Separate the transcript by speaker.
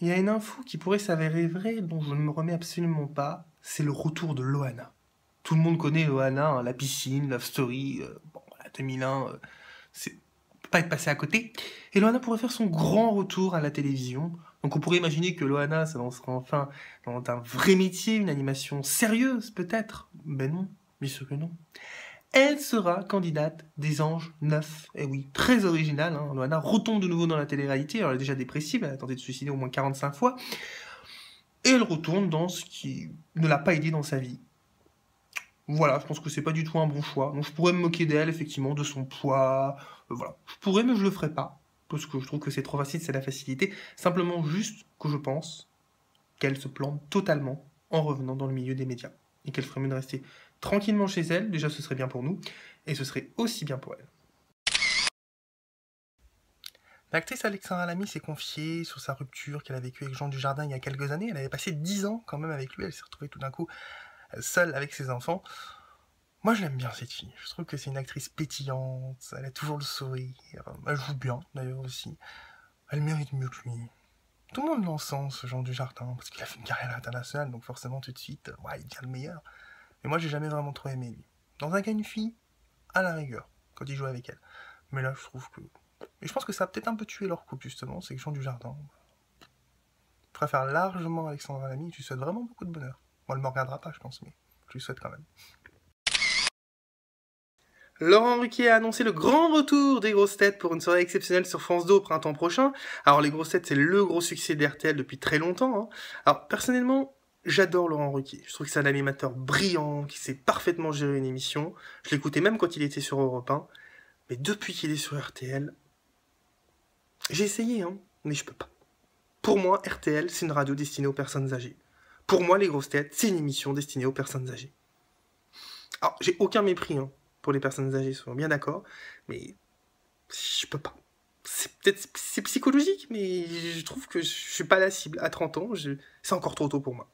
Speaker 1: Il y a une info qui pourrait s'avérer vraie, dont je ne me remets absolument pas, c'est le retour de Loana. Tout le monde connaît Loana, hein, la piscine, Love Story, bon, voilà, 2001, c'est on peut pas être passé à côté. Et Loana pourrait faire son grand retour à la télévision. Donc on pourrait imaginer que Loana se lancera enfin dans un vrai métier, une animation sérieuse peut-être. Ben non, bien sûr que non. Elle sera candidate des Anges 9. Et oui, très original, hein. Loana retombe de nouveau dans la télé-réalité. Alors elle est déjà dépressive, elle a tenté de se suicider au moins 45 fois. Et elle retourne dans ce qui ne l'a pas aidée dans sa vie. Voilà, je pense que c'est pas du tout un bon choix. Donc je pourrais me moquer d'elle, effectivement, de son poids. Voilà. Je pourrais, mais je le ferai pas. Parce que je trouve que c'est trop facile, c'est la facilité. Simplement juste que je pense qu'elle se plante totalement en revenant dans le milieu des médias. Et qu'elle ferait mieux de rester tranquillement chez elle. Déjà, ce serait bien pour nous. Et ce serait aussi bien pour elle. L'actrice Alexandra Lamy s'est confiée sur sa rupture qu'elle a vécue avec Jean Dujardin il y a quelques années. Elle avait passé 10 ans quand même avec lui. Elle s'est retrouvée tout d'un coup seule avec ses enfants. Moi, je l'aime bien, cette fille. Je trouve que c'est une actrice pétillante. Elle a toujours le sourire. Elle joue bien, d'ailleurs, aussi. Elle mérite mieux que lui. Tout le monde l'encense, ce Jean Dujardin, parce qu'il a fait une carrière internationale, donc forcément, tout de suite, ouais, il devient le meilleur. Mais moi, j'ai jamais vraiment trop aimé lui. Dans un cas, une fille, à la rigueur, quand il joue avec elle. Mais là, je trouve que... Et je pense que ça a peut-être un peu tué leur couple, justement, c'est que Jean Dujardin préfère largement Alexandra Lamy. Je lui souhaite vraiment beaucoup de bonheur. Bon, elle me regardera pas, je pense, mais je lui souhaite quand même. Laurent Ruquier a annoncé le grand retour des grosses têtes pour une soirée exceptionnelle sur France 2 au printemps prochain. Alors les grosses têtes, c'est le gros succès d'RTL depuis très longtemps, hein. Alors personnellement, j'adore Laurent Ruquier. Je trouve que c'est un animateur brillant, qui sait parfaitement gérer une émission. Je l'écoutais même quand il était sur Europe 1. Mais depuis qu'il est sur RTL, j'ai essayé, hein, mais je peux pas. Pour moi, RTL, c'est une radio destinée aux personnes âgées. Pour moi, les grosses têtes, c'est une émission destinée aux personnes âgées. Alors, j'ai aucun mépris, hein, pour les personnes âgées, soyons bien d'accord, mais je peux pas. C'est peut-être c'est psychologique, mais je trouve que je suis pas la cible. À 30 ans, c'est encore trop tôt pour moi.